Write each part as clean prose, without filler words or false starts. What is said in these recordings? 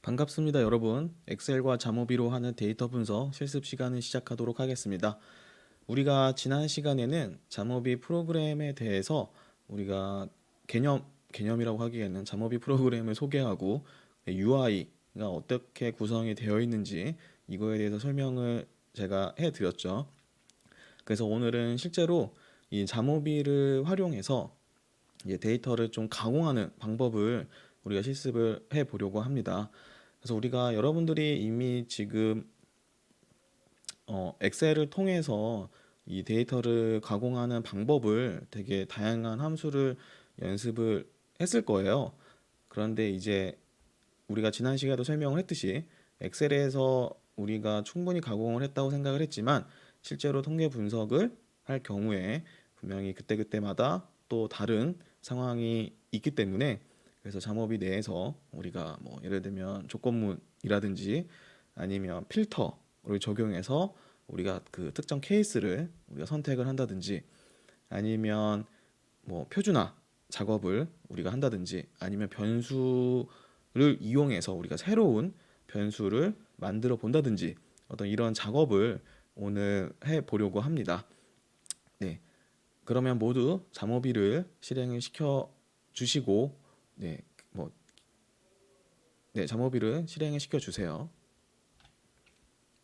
반갑습니다, 여러분. 엑셀과 자모비로 하는 데이터 분석 실습 시간을 시작하도록 하겠습니다. 우리가 지난 시간에는 자모비 프로그램에 대해서 우리가 개념이라고 하기에는 자모비 프로그램을 소개하고 UI가 어떻게 구성이 되어 있는지 이거에 대해서 설명을 제가 해드렸죠. 그래서 오늘은 실제로 이 자모비를 활용해서 이제 데이터를 좀 가공하는 방법을 우리가 실습을 해 보려고 합니다. 그래서 우리가 여러분들이 이미 지금 엑셀을 통해서 이 데이터를 가공하는 방법을 되게 다양한 함수를 연습을 했을 거예요. 그런데 이제 우리가 지난 시간에도 설명을 했듯이 엑셀에서 우리가 충분히 가공을 했다고 생각을 했지만 실제로 통계 분석을 할 경우에 분명히 그때그때마다 또 다른 상황이 있기 때문에 그래서 잠업이 내에서 우리가 뭐 예를 들면 조건문이라든지 아니면 필터를 적용해서 우리가 그 특정 케이스를 우리가 선택을 한다든지 아니면 뭐 표준화 작업을 우리가 한다든지 아니면 변수를 이용해서 우리가 새로운 변수를 만들어 본다든지 어떤 이런 작업을 오늘 해 보려고 합니다. 네. 그러면 모두 잠오비를 실행을 시켜 주시고 네. 뭐 잠오비를 실행을 시켜 주세요.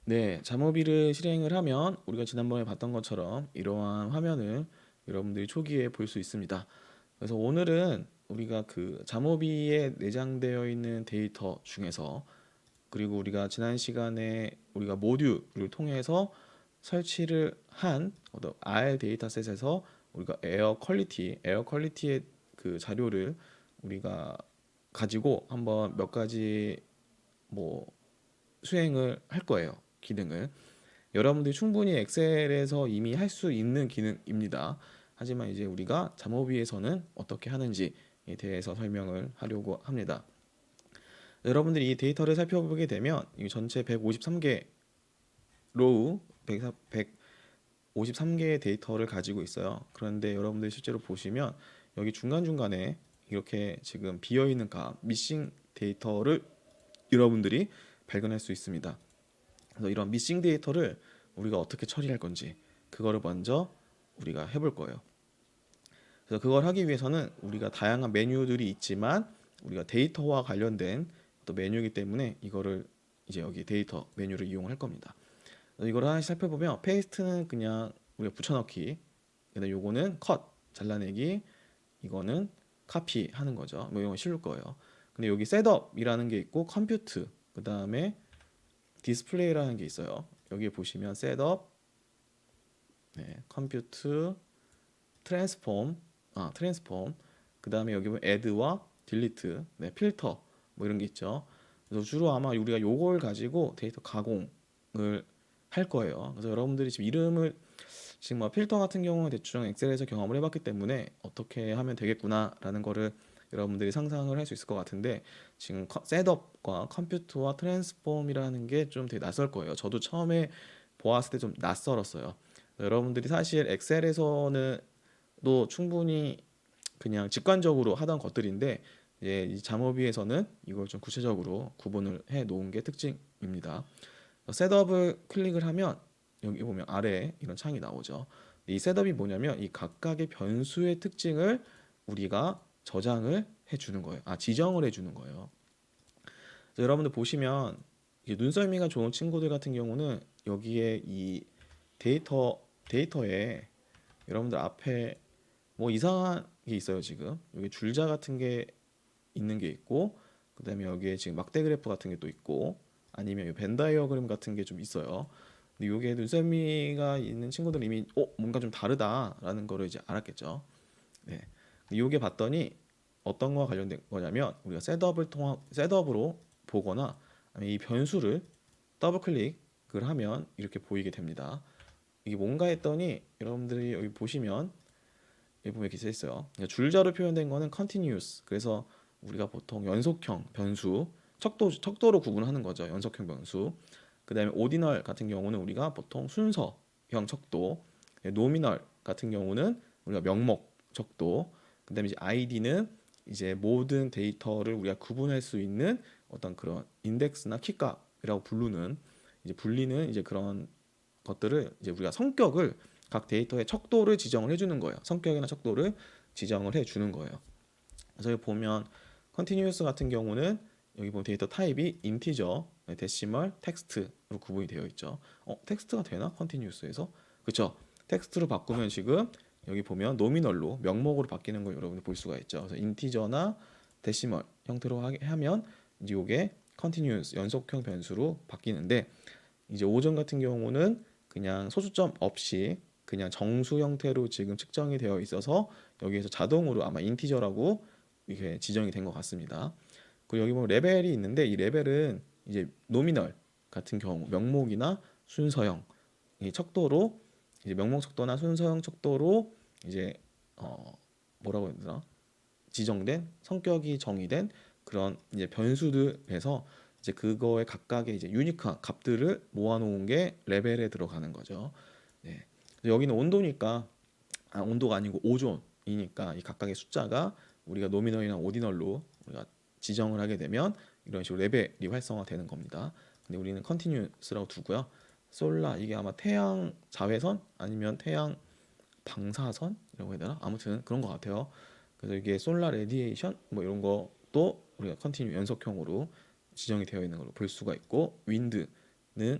네, 잠오비를 실행을 하면 우리가 지난번에 봤던 것처럼 이러한 화면을 여러분들이 초기에 볼 수 있습니다. 그래서 오늘은 우리가 그 잠오비에 내장되어 있는 데이터 중에서 그리고 우리가 지난 시간에 우리가 모듈을 통해서 설치를 한 어떤 R 데이터셋에서 우리가 에어 퀄리티의 그 자료를 우리가 가지고 한번 몇 가지 뭐 수행을 할 거예요. 기능을. 여러분들이 충분히 엑셀에서 이미 할 수 있는 기능입니다. 하지만 이제 우리가 잠오비에서는 어떻게 하는지에 대해서 설명을 하려고 합니다. 여러분들이 이 데이터를 살펴보게 되면 이 전체 153개 로우 153개의 데이터를 가지고 있어요. 그런데 여러분들이 실제로 보시면 여기 중간중간에 이렇게 지금 비어있는 값, 미싱 데이터를 여러분들이 발견할 수 있습니다. 그래서 이런 미싱 데이터를 우리가 어떻게 처리할 건지 그거를 먼저 우리가 해볼 거예요. 그래서 그걸 하기 위해서는 우리가 다양한 메뉴들이 있지만 우리가 데이터와 관련된 또 메뉴이기 때문에 이거를 이제 여기 데이터 메뉴를 이용할 겁니다. 그래서 이걸 하나씩 살펴보면 페이스트는 그냥 우리가 붙여넣기, 그다음에 요거는 컷 잘라내기, 이거는 카피 하는 거죠. 뭐 이런 거 실을 거예요. 근데 여기 셋업이라는 게 있고 컴퓨트, 그다음에 디스플레이라는 게 있어요. 여기 보시면 셋업, 컴퓨트, 트랜스폼, 그 다음에 여기 보면 애드와 딜리트, 필터 뭐 이런 게 있죠. 그래서 주로 아마 우리가 요걸 가지고 데이터 가공을 할 거예요. 그래서 여러분들이 지금 이름을 지금 뭐 필터 같은 경우는 대충 엑셀에서 경험을 해봤기 때문에 어떻게 하면 되겠구나라는 거를 여러분들이 상상을 할 수 있을 것 같은데 지금 셋업과 컴퓨터와 트랜스폼이라는 게 좀 되게 낯설 거예요. 저도 처음에 보았을 때 좀 낯설었어요. 여러분들이 사실 엑셀에서는 또 충분히 그냥 직관적으로 하던 것들인데 이제 이 잠오비에서는 이걸 좀 구체적으로 구분을 해 놓은 게 특징입니다. 셋업을 클릭을 하면 여기 보면 아래에 이런 창이 나오죠. 이 셋업이 뭐냐면 이 각각의 변수의 특징을 우리가 저장을 해주는 거예요. 지정을 해주는 거예요. 그래서 여러분들 보시면 눈썰미가 좋은 친구들 같은 경우는 여기에 이 데이터에 여러분들 앞에 뭐 이상한 게 있어요. 지금 여기 줄자 같은 게 있는 게 있고 그다음에 여기에 지금 막대 그래프 같은 게 또 있고 아니면 벤 다이어그램 같은 게 좀 있어요. 근데 이게 눈썰미가 있는 친구들은 이미 뭔가 좀 다르다라는 거를 이제 알았겠죠. 네. 이게 봤더니 어떤 거와 관련된 거냐면 우리가 셋업으로 보거나 아니면 이 변수를 더블 클릭을 하면 이렇게 보이게 됩니다. 이게 뭔가 했더니 여러분들이 여기 보시면 여기 보면 이렇게 써 있어요. 그러니까 줄자로 표현된 거는 continuous. 그래서 우리가 보통 연속형 변수, 척도로 구분하는 거죠. 연속형 변수. 그다음에 오디널 같은 경우는 우리가 보통 순서형 척도, 노미널 같은 경우는 우리가 명목 척도, 그다음에 이제 id는 이제 모든 데이터를 우리가 구분할 수 있는 어떤 그런 인덱스나 키값이라고 부르는 이제 불리는 이제 그런 것들을 이제 우리가 성격을 각 데이터의 척도를 지정을 해주는 거예요. 성격이나 척도를 지정을 해주는 거예요. 그래서 여기 보면 컨티뉴어스 같은 경우는 여기 보면 데이터 타입이 인티저, 데시멀, 텍스트로 구분이 되어 있죠. 텍스트가 되나? 컨티뉴어스에서? 그렇죠. 텍스트로 바꾸면 지금 여기 보면 노미널로 명목으로 바뀌는 걸 여러분들 볼 수가 있죠. 그래서 인티저나 데시멀 형태로 하면 이제 이게 컨티뉴어스 연속형 변수로 바뀌는데 이제 오전 같은 경우는 그냥 소수점 없이 그냥 정수 형태로 지금 측정이 되어 있어서 여기에서 자동으로 아마 인티저라고 이게 지정이 된 것 같습니다. 그리고 여기 보면 레벨이 있는데 이 레벨은 이제 노미널 같은 경우 명목이나 순서형 이 척도로 이제 명목 척도나 순서형 척도로 이제 뭐라고 해야 되나 지정된 성격이 정의된 그런 이제 변수들에서 이제 그거에 각각의 이제 유니크한 값들을 모아놓은 게 레벨에 들어가는 거죠. 네. 여기는 온도니까 온도가 아니고 오존이니까 이 각각의 숫자가 우리가 노미널이나 오디널로 우리가 지정을 하게 되면 이런 식으로 레벨이 활성화되는 겁니다. 근데 우리는 컨티뉴스라고 두고요. 솔라 이게 아마 태양 자외선 아니면 태양 방사선이라고 해야 되나? 아무튼 그런 것 같아요. 그래서 이게 솔라 레디에이션 뭐 이런 것도 우리가 컨티뉴 연속형으로 지정이 되어 있는 걸로 볼 수가 있고 윈드는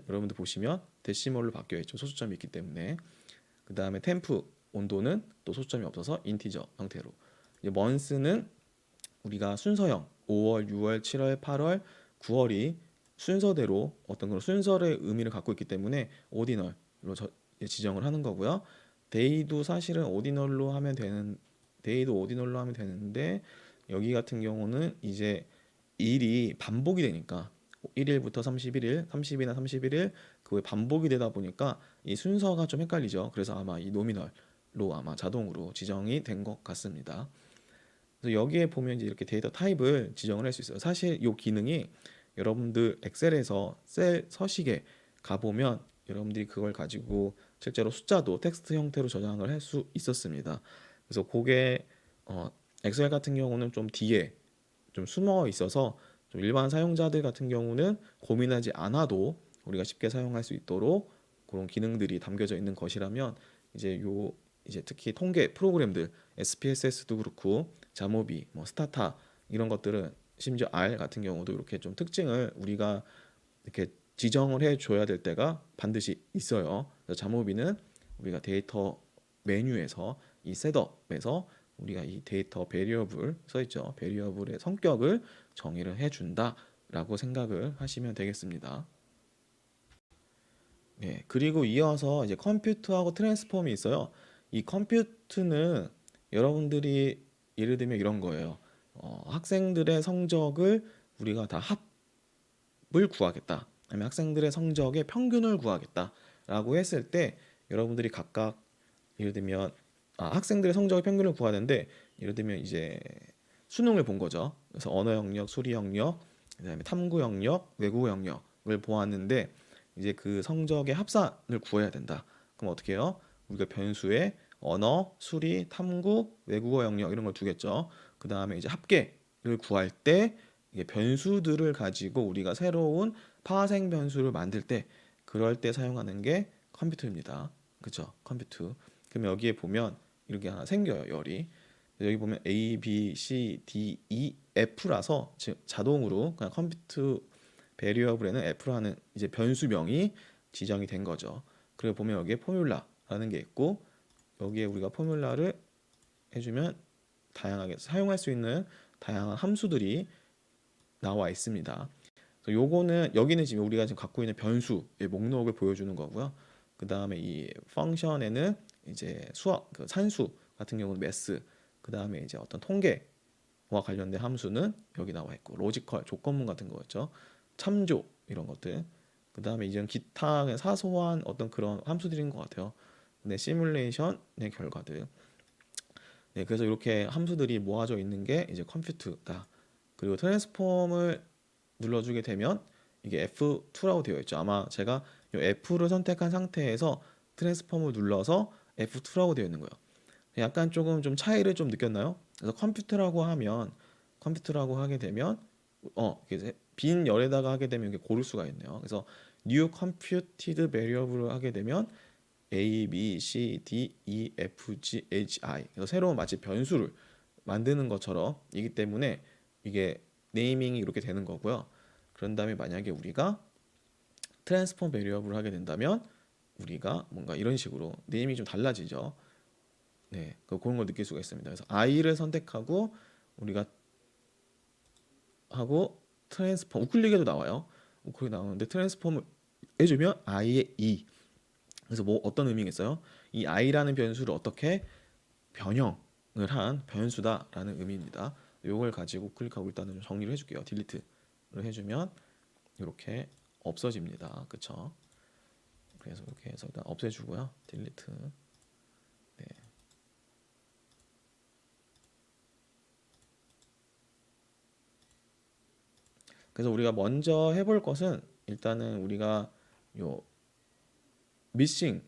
여러분들 보시면 데시멀로 바뀌어 있죠. 소수점이 있기 때문에. 그 다음에 템프 온도는 또 소수점이 없어서 인티저 형태로. 이제 먼스는 우리가 순서형 5월, 6월, 7월, 8월, 9월이 순서대로 어떤 그런 순서의 의미를 갖고 있기 때문에 오디널로 지정을 하는 거고요. 데이도 사실은 오디널로 하면 되는데 여기 같은 경우는 이제 일이 반복이 되니까 1일부터 31일, 30일이나 31일 그게 반복이 되다 보니까 이 순서가 좀 헷갈리죠. 그래서 아마 이 노미널로 아마 자동으로 지정이 된 것 같습니다. 그래서 여기에 보면 이제 이렇게 데이터 타입을 지정을 할 수 있어요. 사실 이 기능이 여러분들 엑셀에서 셀 서식에 가보면 여러분들이 그걸 가지고 실제로 숫자도 텍스트 형태로 저장을 할 수 있었습니다. 그래서 그게 엑셀 같은 경우는 좀 뒤에 좀 숨어 있어서 좀 일반 사용자들 같은 경우는 고민하지 않아도 우리가 쉽게 사용할 수 있도록 그런 기능들이 담겨져 있는 것이라면 이제 특히 통계 프로그램들 SPSS도 그렇고 자모비, 뭐 스타타 이런 것들은 심지어 R 같은 경우도 이렇게 좀 특징을 우리가 이렇게 지정을 해줘야 될 때가 반드시 있어요. 그래서 자모비는 우리가 데이터 메뉴에서 이 셋업에서 우리가 이 데이터 베리어블 써 있죠. 베리어블의 성격을 정의를 해준다라고 생각을 하시면 되겠습니다. 네, 그리고 이어서 이제 컴퓨트하고 트랜스폼이 있어요. 이 컴퓨트는 여러분들이 예를 들면 이런 거예요. 학생들의 성적을 우리가 다 합을 구하겠다. 아니면 학생들의 성적의 평균을 구하겠다라고 했을 때 여러분들이 각각 예를 들면 학생들의 성적의 평균을 구하는데 예를 들면 이제 수능을 본 거죠. 그래서 언어 영역, 수리 영역, 그다음에 탐구 영역, 외국어 영역을 보았는데 이제 그 성적의 합산을 구해야 된다. 그럼 어떻게 해요? 우리가 변수에 언어, 수리, 탐구, 외국어 영역 이런 걸 두겠죠. 그 다음에 이제 합계를 구할 때 이게 변수들을 가지고 우리가 새로운 파생 변수를 만들 때 그럴 때 사용하는 게 컴퓨터입니다. 그죠? 컴퓨터. 그럼 여기에 보면 이렇게 하나 생겨요. 열이. 여기 보면 A, B, C, D, E, F라서 자동으로 그냥 컴퓨터 베리어블에는 F라는 이제 변수명이 지정이 된 거죠. 그리고 보면 여기에 포뮬라라는 게 있고 여기에 우리가 포뮬라를 해주면 다양하게 사용할 수 있는 다양한 함수들이 나와 있습니다. 그래서 요거는 여기는 지금 우리가 지금 갖고 있는 변수의 목록을 보여주는 거고요. 그 다음에 이 펑션에는 이제 수학, 그 산수 같은 경우는 매스, 그 다음에 이제 어떤 통계와 관련된 함수는 여기 나와 있고 로지컬 조건문 같은 거였죠. 참조 이런 것들. 그 다음에 이제 기타 그냥 사소한 어떤 그런 함수들인 것 같아요. 근데 시뮬레이션의 결과들. 네, 그래서 이렇게 함수들이 모아져 있는 게 이제 컴퓨트다. 그리고 트랜스폼을 눌러주게 되면 이게 F2라고 되어 있죠. 아마 제가 이 F를 선택한 상태에서 트랜스폼을 눌러서 F2라고 되어 있는 거예요. 약간 조금 좀 차이를 좀 느꼈나요? 그래서 컴퓨터라고 하게 되면 이게 빈 열에다가 하게 되면 이게 고를 수가 있네요. 그래서 new computed variable을 하게 되면 A, B, C, D, E, F, G, H, I. 그래서 새로운 마치 변수를 만드는 것처럼 이기 때문에 이게 네이밍이 이렇게 되는 거고요. 그런 다음에 만약에 우리가 트랜스폼 베리어블을 하게 된다면 우리가 뭔가 이런 식으로 네이밍이 좀 달라지죠. 네, 그런 걸 느낄 수가 있습니다. 그래서 I를 선택하고 우리가 하고 트랜스폼 우클릭에도 나와요. 우클릭 나오는데 트랜스폼을 해주면 I의 E. 그래서 뭐 어떤 의미가 있어요? 이 I라는 변수를 어떻게 변형을 한 변수다라는 의미입니다. 이걸 가지고 클릭하고 일단은 좀 정리를 해줄게요. 딜리트를 해주면 이렇게 없어집니다. 그쵸? 그래서 이렇게 해서 일단 없애주고요. 딜리트. 네. 그래서 우리가 먼저 해볼 것은 일단은 우리가 요 미싱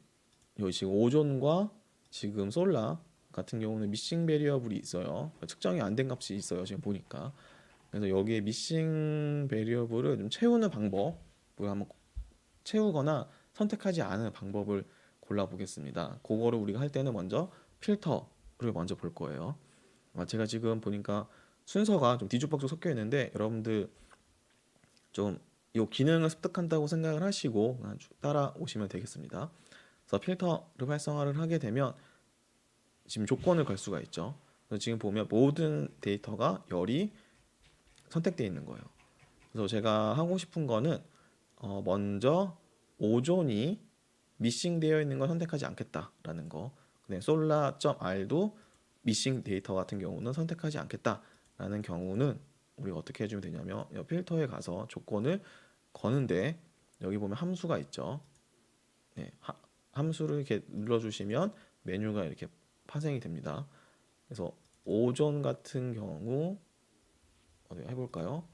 요 지금 오존과 지금 솔라 같은 경우는 미싱 베리어블이 있어요. 측정이 안 된 값이 있어요. 지금 보니까. 그래서 여기에 미싱 베리어블을 좀 채우는 방법을 한번 채우거나 선택하지 않은 방법을 골라 보겠습니다. 그거를 우리가 할 때는 먼저 필터를 먼저 볼 거예요. 제가 지금 보니까 순서가 좀 뒤죽박죽 섞여 있는데 여러분들 좀 이 기능을 습득한다고 생각을 하시고 따라오시면 되겠습니다. 그래서 필터를 활성화를 하게 되면 지금 조건을 걸 수가 있죠. 그래서 지금 보면 모든 데이터가 열이 선택되어 있는 거예요. 그래서 제가 하고 싶은 거는 먼저 오존이 미싱되어 있는 걸 선택하지 않겠다라는 거. 그다음에 솔라.r도 미싱 데이터 같은 경우는 선택하지 않겠다라는 경우는 우리가 어떻게 해주면 되냐면 필터에 가서 조건을 거는데 여기 보면 함수가 있죠. 네, 함수를 이렇게 눌러주시면 메뉴가 이렇게 파생이 됩니다. 그래서 오존 같은 경우 어디 해볼까요?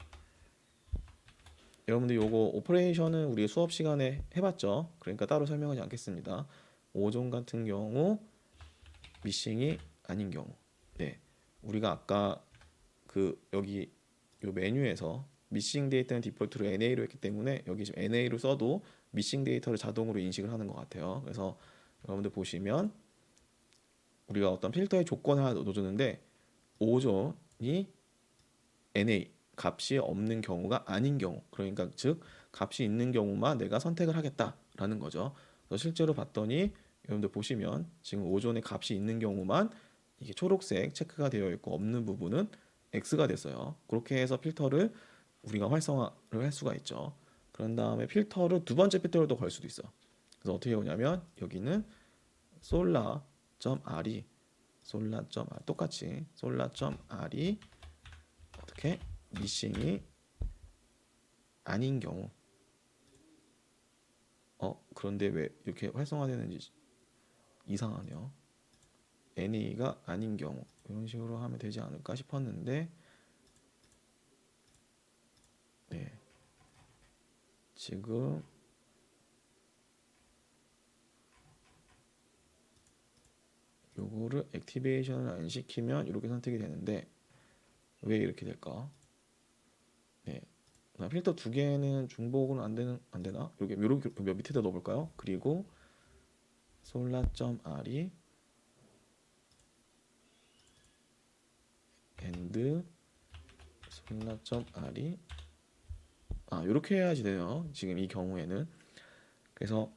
여러분들 요거 오퍼레이션은 우리 수업 시간에 해봤죠? 그러니까 따로 설명하지 않겠습니다. 오존 같은 경우 미싱이 아닌 경우, 네, 우리가 아까 그 여기 요 메뉴에서 미싱 데이터는 디폴트로 NA로 했기 때문에 여기 지금 NA로 써도 미싱 데이터를 자동으로 인식을 하는 것 같아요. 그래서 여러분들 보시면 우리가 어떤 필터의 조건을 하나 넣어줬는데 오존이 NA 값이 없는 경우가 아닌 경우, 그러니까 즉 값이 있는 경우만 내가 선택을 하겠다라는 거죠. 그래서 실제로 봤더니 여러분들 보시면 지금 오존의 값이 있는 경우만 이게 초록색 체크가 되어 있고 없는 부분은 X가 됐어요. 그렇게 해서 필터를 우리가 활성화를 할 수가 있죠. 그런 다음에 필터를 두 번째 필터를 또 걸 수도 있어. 그래서 어떻게 오냐면 여기는 솔라.r이 똑같이 솔라.r이 어떻게 미싱이 아닌 경우 그런데 왜 이렇게 활성화되는지 이상하네요. NA가 아닌 경우 이런 식으로 하면 되지 않을까 싶었는데 네, 지금 요거를 액티베이션을 안 시키면 이렇게 선택이 되는데 왜 이렇게 될까? 네, 필터 두 개는 중복은 안 되나? 이렇게 밑에다 넣어볼까요? 그리고 솔라.r이 and 솔라.r이 이렇게 해야지 돼요. 지금 이 경우에는. 그래서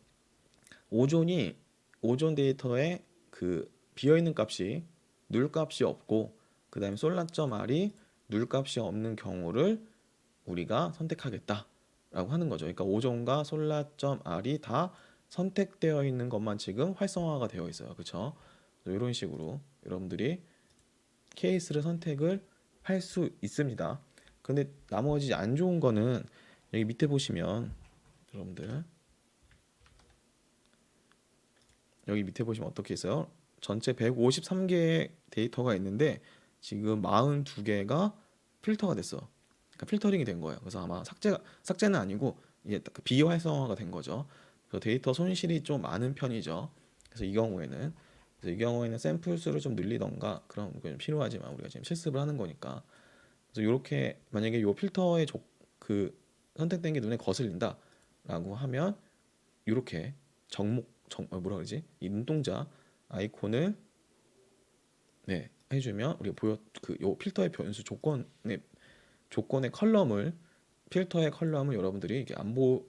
오존이 오존 데이터에 그 비어있는 값이 눌 값이 없고 그 다음에 솔라.r이 눌 값이 없는 경우를 우리가 선택하겠다라고 하는 거죠. 그러니까 오존과 솔라.r이 다 선택되어 있는 것만 지금 활성화가 되어 있어요. 그렇죠? 이런 식으로 여러분들이 케이스를 선택을 할 수 있습니다. 근데 나머지 안 좋은 거는 여기 밑에 보시면 여러분들 여기 밑에 보시면 어떻게 있어요? 전체 153개의 데이터가 있는데 지금 42개가 필터가 됐어. 그러니까 필터링이 된 거예요. 그래서 아마 삭제는 아니고 이게 딱 비활성화가 된 거죠. 그래서 데이터 손실이 좀 많은 편이죠. 그래서 이 경우에는 그래서 이 경우에는 샘플 수를 좀 늘리던가 그런 게 좀 필요하지만 우리가 지금 실습을 하는 거니까. 그래서 이렇게 만약에 요 필터의 그 선택된 게 눈에 거슬린다라고 하면 이렇게 뭐라 그러지? 이 눈동자 아이콘을 네, 해주면 우리가 요 필터의 변수 조건의 컬럼을 필터의 컬럼을 여러분들이 이게 안 볼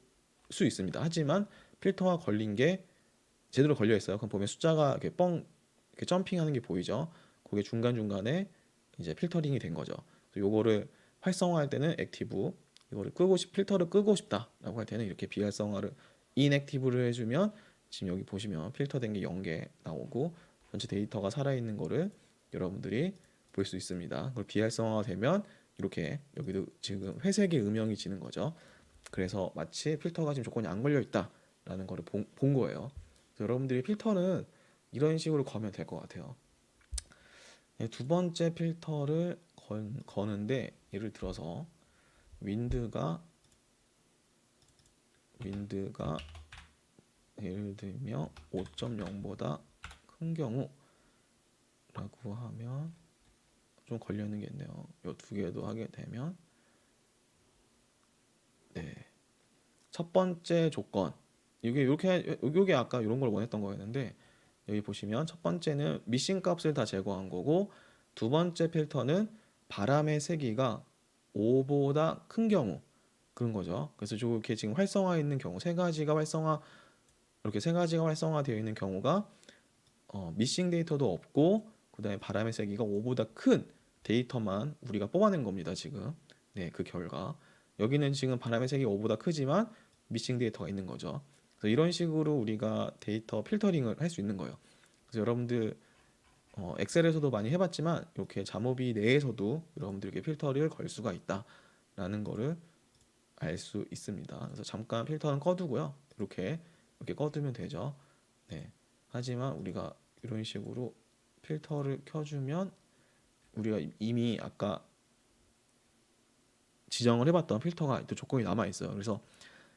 수 있습니다. 하지만 필터가 걸린 게 제대로 걸려 있어요. 그럼 보면 숫자가 이렇게 점핑하는 게 보이죠. 그게 중간 중간에 이제 필터링이 된 거죠. 요거를 활성화할 때는 액티브, 이거를 필터를 끄고 싶다라고 할 때는 이렇게 비활성화를 인액티브를 해주면 지금 여기 보시면 필터된 게 0개 나오고 전체 데이터가 살아있는 거를 여러분들이 볼 수 있습니다. 그걸 비활성화가 되면 이렇게 여기도 지금 회색의 음영이 지는 거죠. 그래서 마치 필터가 지금 조건이 안 걸려 있다라는 거를 본 거예요. 그래서 여러분들이 필터는 이런 식으로 거면 될 것 같아요. 두 번째 필터를 거는데 예를 들어서 윈드가 예를 들면 5.0보다 큰 경우라고 하면 좀 걸리는 게 있네요. 이 두 개도 하게 되면 네. 첫 번째 조건 이게 아까 이런 걸 원했던 거였는데 여기 보시면 첫 번째는 미싱 값을 다 제거한 거고 두 번째 필터는 바람의 세기가 5보다 큰 경우 그런 거죠. 그래서 이렇게 지금 활성화 있는 경우 이렇게 세 가지가 활성화되어 있는 경우가 미싱 데이터도 없고 그다음에 바람의 세기가 5보다 큰 데이터만 우리가 뽑아낸 겁니다. 지금 네, 그 결과 여기는 지금 바람의 세기가 5보다 크지만 미싱 데이터가 있는 거죠. 그래서 이런 식으로 우리가 데이터 필터링을 할 수 있는 거예요. 그래서 여러분들 엑셀에서도 많이 해봤지만 이렇게 자모비 내에서도 여러분들에게 필터를 걸 수가 있다라는 거를 알 수 있습니다. 그래서 잠깐 필터는 꺼두고요. 이렇게 꺼두면 되죠. 네. 하지만 우리가 이런 식으로 필터를 켜주면 우리가 이미 아까 지정을 해봤던 필터가 또 조건이 남아 있어요. 그래서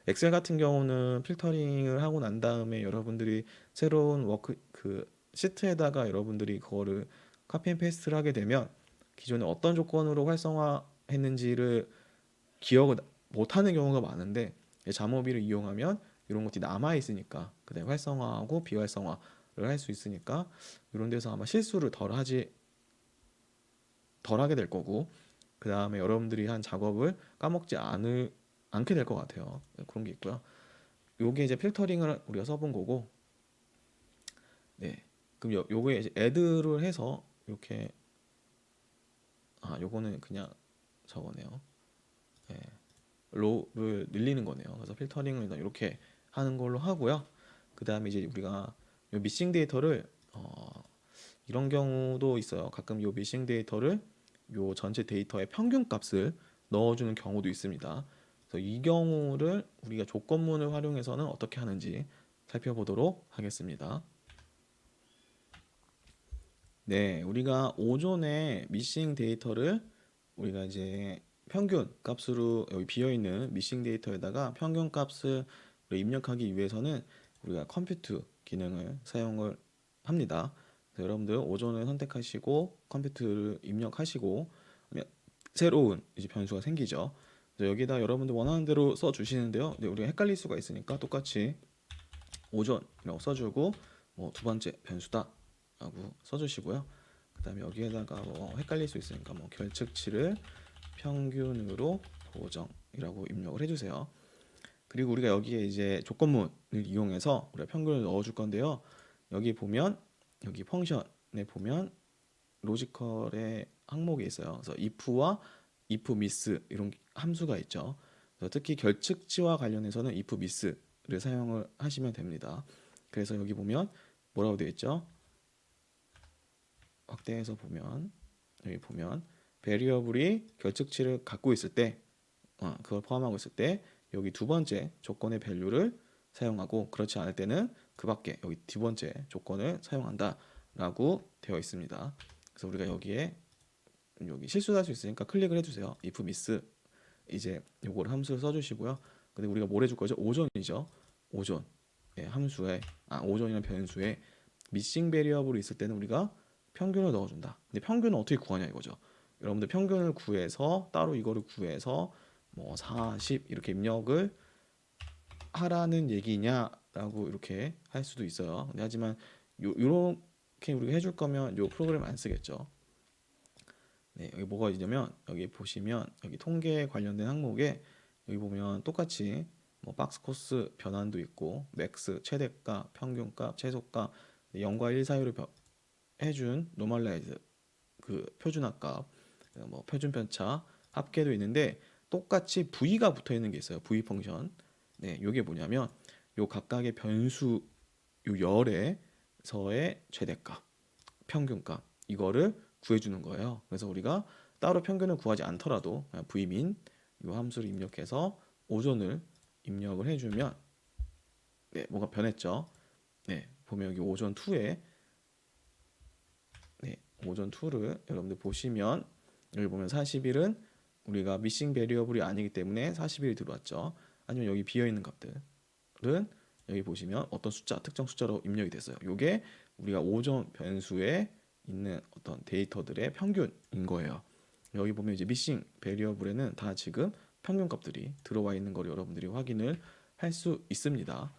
엑셀 같은 경우는 필터링을 하고 난 다음에 여러분들이 새로운 그 시트에다가 여러분들이 그거를 카피 앤 페이스트를 하게 되면 기존에 어떤 조건으로 활성화했는지를 기억을 못하는 경우가 많은데 자모비를 이용하면 이런 것들이 남아 있으니까 그다음에 활성화하고 비활성화를 할 수 있으니까 이런 데서 아마 실수를 덜 하게 될 거고 그 다음에 여러분들이 한 작업을 까먹지 않게 될 것 같아요. 그런 게 있고요. 요게 이제 필터링을 우리가 써본 거고, 네. 그럼 요거에 이제 애드를 해서 이렇게 요거는 그냥 저거네요. 네. 로를 늘리는 거네요. 그래서 필터링을 일단 이렇게 하는 걸로 하고요. 그 다음에 이제 우리가 요 미싱 데이터를 이런 경우도 있어요. 가끔 요 미싱 데이터를 요 전체 데이터의 평균 값을 넣어주는 경우도 있습니다. 그래서 이 경우를 우리가 조건문을 활용해서는 어떻게 하는지 살펴보도록 하겠습니다. 네, 우리가 오존의 미싱 데이터를 우리가 이제 평균 값으로 여기 비어 있는 미싱 데이터에다가 평균 값을 입력하기 위해서는 우리가 컴퓨트 기능을 사용을 합니다. 그래서 여러분들 오존을 선택하시고 컴퓨트를 입력하시고 그러면 새로운 이제 변수가 생기죠. 그래서 여기다 여러분들 원하는 대로 써 주시는데요. 근데 우리가 헷갈릴 수가 있으니까 똑같이 오존이라고 써주고 뭐 두 번째 변수다 라고 써주시고요. 그 다음에 여기에다가 뭐 헷갈릴 수 있으니까 뭐 결측치를 평균으로 보정이라고 입력을 해주세요. 그리고 우리가 여기에 이제 조건문을 이용해서 우리가 평균을 넣어줄 건데요. 여기 보면 여기 펑션에 보면 로지컬의 항목이 있어요. 그래서 if와 if miss 이런 함수가 있죠. 그래서 특히 결측치와 관련해서는 if miss를 사용을 하시면 됩니다. 그래서 여기 보면 뭐라고 되어 있죠? 확대해서 보면 여기 보면 베리어블이 결측치를 갖고 있을 때 그걸 포함하고 있을 때 여기 두 번째 조건의 밸류를 사용하고 그렇지 않을 때는 그 밖에 여기 두 번째 조건을 사용한다 라고 되어 있습니다. 그래서 우리가 여기 실수할 수 있으니까 클릭을 해주세요. if miss 이제 요걸 함수를 써주시고요. 근데 우리가 뭘 해줄 거죠? 오존이죠. 오존 함수에 오존이라는 변수에 미싱 베리어블이 있을 때는 우리가 평균을 넣어준다. 근데 평균은 어떻게 구하냐 이거죠. 여러분들 평균을 구해서 따로 이거를 구해서 뭐 40 이렇게 입력을 하라는 얘기냐라고 이렇게 할 수도 있어요. 근데 하지만 요렇게 우리가 해줄 거면 요 프로그램 안 쓰겠죠. 네, 여기 뭐가 있냐면 여기 보시면 여기 통계 관련된 항목에 여기 보면 똑같이 뭐 박스 코스 변환도 있고 맥스 최대값, 평균값, 최소값 0과 1 사이로 해준 노멀라이즈 그 표준화값, 뭐 표준 편차, 합계도 있는데 똑같이 v가 붙어 있는 게 있어요. v 펑션. 네, 요게 뭐냐면 요 각각의 변수 요 열에서의 최대값, 평균값 이거를 구해주는 거예요. 그래서 우리가 따로 평균을 구하지 않더라도 그냥 vmin 요 함수를 입력해서 오존을 입력을 해주면 네, 뭐가 변했죠. 네, 보면 여기 오존 2에 네, 오존 2를 여러분들 보시면 여기 보면 41은 우리가 미싱 베리어블이 아니기 때문에 41이 들어왔죠. 아니면 여기 비어 있는 값들은 여기 보시면 어떤 숫자, 특정 숫자로 입력이 됐어요. 요게 우리가 오존 변수에 있는 어떤 데이터들의 평균인 거예요. 여기 보면 이제 미싱 베리어블에는 다 지금 평균 값들이 들어와 있는 걸 여러분들이 확인을 할 수 있습니다.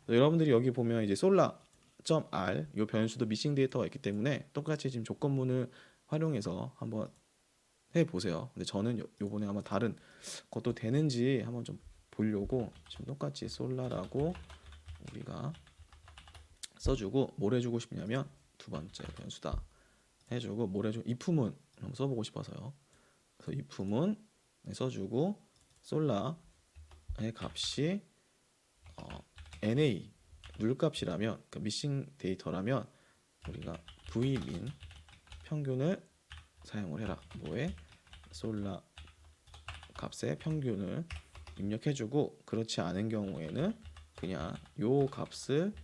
여러분들이 여기 보면 이제 솔라.r 요 변수도 미싱 데이터가 있기 때문에 똑같이 지금 조건문을 활용해서 한번 해 보세요. 근데 저는 요번에 아마 다른 것도 되는지 한번 좀 보려고 지금 똑같이 솔라라고 우리가 써주고 뭘 해주고 싶냐면 두 번째 변수다 해주고 뭘 해주고 if문 한번 써보고 싶어서요. 그래서 if문 써주고 솔라의 값이 na 물값이라면 그러니까 미싱 데이터라면 우리가 vmin 평균을 사용을 해라. 뭐에 솔라 값의 평균을 입력해주고 그렇지 않은 경우에는 그냥 요 값을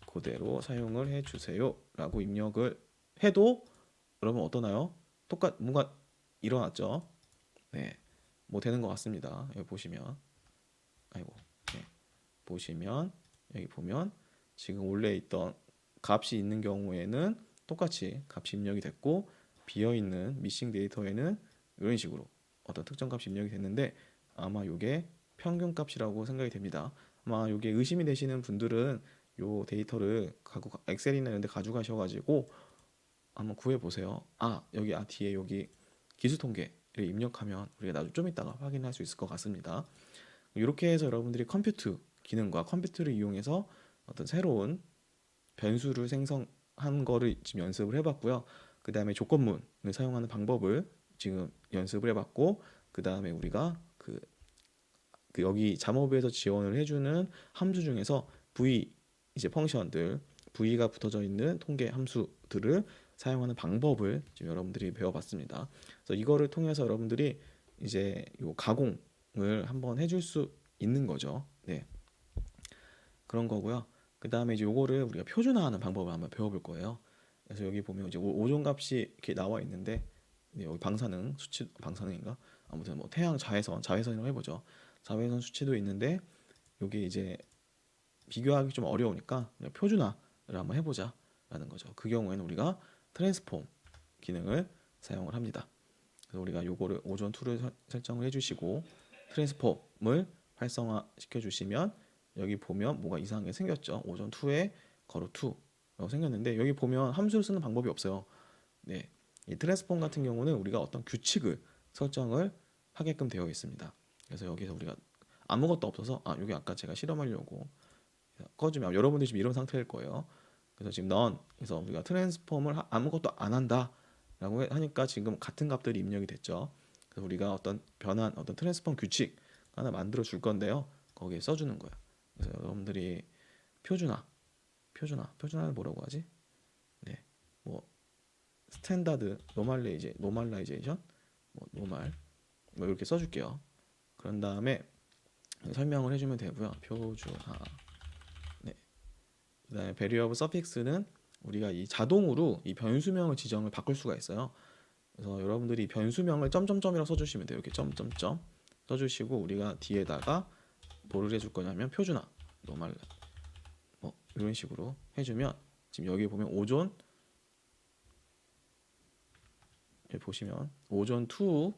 그대로 사용을 해주세요라고 입력을 해도 여러분 어떠나요? 뭔가 일어났죠? 네, 뭐 되는 것 같습니다. 여기 보시면 아이고, 네, 보시면 여기 보면 지금 원래 있던 값이 있는 경우에는 똑같이 값이 입력이 됐고 비어 있는 미싱 데이터에는 이런 식으로 어떤 특정 값이 입력이 됐는데 아마 이게 평균 값이라고 생각이 됩니다. 아마 이게 의심이 되시는 분들은 요 데이터를 엑셀이나 이런 데 가져가셔가지고 한번 구해 보세요. 여기 뒤에 여기 기수 통계를 입력하면 우리가 나중에 좀 이따가 확인할 수 있을 것 같습니다. 이렇게 해서 여러분들이 컴퓨트 기능과 컴퓨터를 이용해서 어떤 새로운 변수를 생성한 거를 지금 연습을 해봤고요. 그 다음에 조건문을 사용하는 방법을 지금 연습을 해봤고, 그 다음에 우리가 그 여기 자모브에서 지원을 해주는 함수 중에서 v 이제 펑션들 v가 붙어져 있는 통계 함수들을 사용하는 방법을 지금 여러분들이 배워봤습니다. 그래서 이거를 통해서 여러분들이 이제 요 가공을 한번 해줄 수 있는 거죠. 네, 그런 거고요. 그 다음에 이제 요거를 우리가 표준화하는 방법을 한번 배워볼 거예요. 그래서 여기 보면 이제 오존 값이 이렇게 나와 있는데 여기 방사능 수치 방사능인가 아무튼 뭐 태양 자외선이라고 해보죠. 자외선 수치도 있는데 요게 이제 비교하기 좀 어려우니까 그냥 표준화를 한번 해보자라는 거죠. 그 경우에는 우리가 트랜스폼 기능을 사용을 합니다. 그래서 우리가 요거를 오존 2를 설정을 해주시고 트랜스폼을 활성화 시켜주시면 여기 보면 뭐가 이상하게 생겼죠. 오존 2에 괄호 2라고 생겼는데 여기 보면 함수를 쓰는 방법이 없어요. 네, 이 트랜스폼 같은 경우는 우리가 어떤 규칙을 설정을 하게끔 되어 있습니다. 그래서 여기서 우리가 아무것도 없어서 여기 아까 제가 실험하려고 꺼주면 여러분들이 지금 이런 상태일 거예요. 그래서 지금 none 그래서 우리가 트랜스폼을 아무것도 안 한다라고 하니까 지금 같은 값들이 입력이 됐죠. 그래서 우리가 어떤 변환 어떤 트랜스폼 규칙 하나 만들어 줄 건데요. 거기에 써주는 거예요. 그래서 여러분들이 표준화를 뭐라고 하지? 네, 뭐 스탠다드 노멀라이제이션 뭐 노말 뭐 이렇게 써줄게요. 그런 다음에 설명을 해주면 되고요. 표준화. 네. 그다음에 베리어블 서픽스는 우리가 이 자동으로 이 변수명을 지정을 바꿀 수가 있어요. 그래서 여러분들이 변수명을 점점점이라고 써주시면 돼요. 이렇게 점점점 써주시고 우리가 뒤에다가 뭐를 해줄 거냐면 표준화, 노멀 뭐 이런 식으로 해주면 지금 여기 보면 오존, 여기 보시면 오존 2,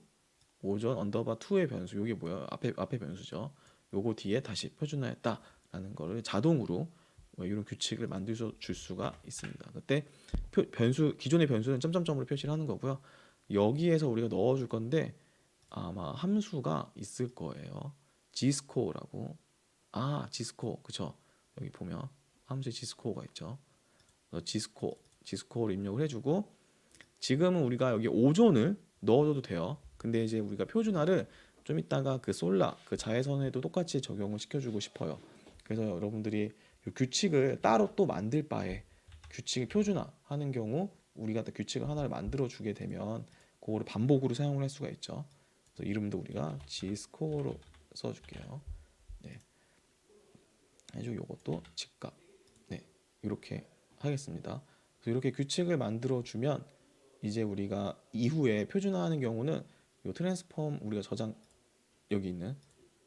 오존 언더바 2의 변수, 이게 뭐야? 앞에 변수죠. 요거 뒤에 다시 표준화했다라는 거를 자동으로 뭐 이런 규칙을 만들어 줄 수가 있습니다. 그때 변수, 기존의 변수는 점점점으로 표시를 하는 거고요. 여기에서 우리가 넣어줄 건데 아마 함수가 있을 거예요. G스코어라고. G스코어, 그쵸? 여기 보면 함수에 G스코어가 있죠. 그래서 G스코어를 입력을 해주고, 지금은 우리가 여기 오존을 넣어줘도 돼요. 근데 이제 우리가 표준화를 좀 이따가 그 솔라, 그 자외선에도 똑같이 적용을 시켜주고 싶어요. 그래서 여러분들이 이 규칙을 따로 또 만들 바에 규칙을 표준화하는 경우 우리가 또 규칙을 하나를 만들어 주게 되면 그거를 반복으로 사용을 할 수가 있죠. 그래서 이름도 우리가 G스코어로 써줄게요. 네, 해주고 요것도 직각. 네, 이렇게 하겠습니다. 그래서 이렇게 규칙을 만들어 주면 이제 우리가 이후에 표준화하는 경우는 이 트랜스폼 우리가 저장 여기 있는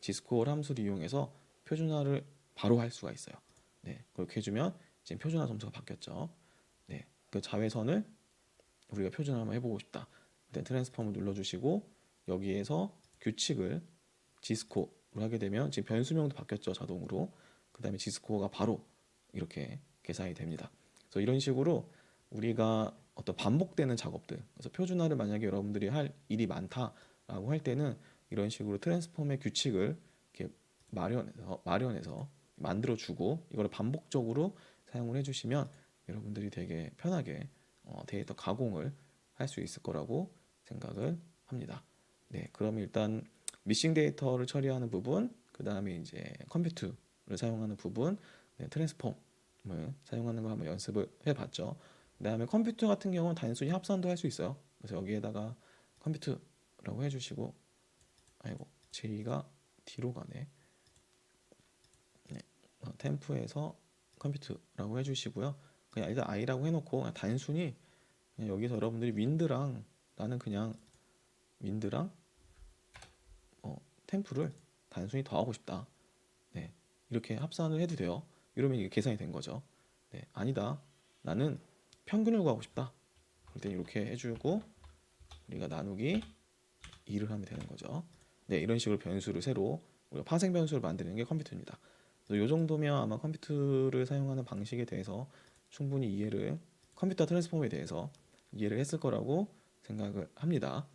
G스코어 함수를 이용해서 표준화를 바로 할 수가 있어요. 네, 그렇게 해주면 지금 표준화 점수가 바뀌었죠. 네, 그 자외선을 우리가 표준화 한번 해보고 싶다. 일단 트랜스폼을 눌러주시고 여기에서 규칙을 G스코어로 하게 되면 지금 변수명도 바뀌었죠, 자동으로. 그 다음에 G스코어가 바로 이렇게 계산이 됩니다. 그래서 이런 식으로 우리가 어떤 반복되는 작업들, 그래서 표준화를 만약에 여러분들이 할 일이 많다라고 할 때는 이런 식으로 트랜스폼의 규칙을 이렇게 마련해서 만들어주고 이거를 반복적으로 사용을 해주시면 여러분들이 되게 편하게 데이터 가공을 할 수 있을 거라고 생각을 합니다. 네, 그럼 일단 미싱 데이터를 처리하는 부분, 그 다음에 이제 컴퓨트를 사용하는 부분, 네, 트랜스폼을 사용하는 거 한번 연습을 해봤죠. 그 다음에 컴퓨터 같은 경우는 단순히 합산도 할 수 있어요. 그래서 여기에다가 컴퓨터라고 해주시고, 아이고 J가 D로 가네. 네, 템프에서 컴퓨터라고 해주시고요. 그냥 일단 I라고 해놓고 그냥 단순히 그냥 여기서 여러분들이 윈드랑 나는 그냥 윈드랑 템프를 단순히 더하고 싶다. 네, 이렇게 합산을 해도 돼요. 이러면 이게 계산이 된 거죠. 네, 아니다. 나는 평균을 구하고 싶다. 그럴 때 이렇게 해주고 우리가 나누기 2를 하면 되는 거죠. 네, 이런 식으로 변수를 새로 우리가 파생 변수를 만드는 게 컴퓨터입니다. 그래서 이 정도면 아마 컴퓨터를 사용하는 방식에 대해서 충분히 컴퓨터 트랜스폼에 대해서 이해를 했을 거라고 생각을 합니다.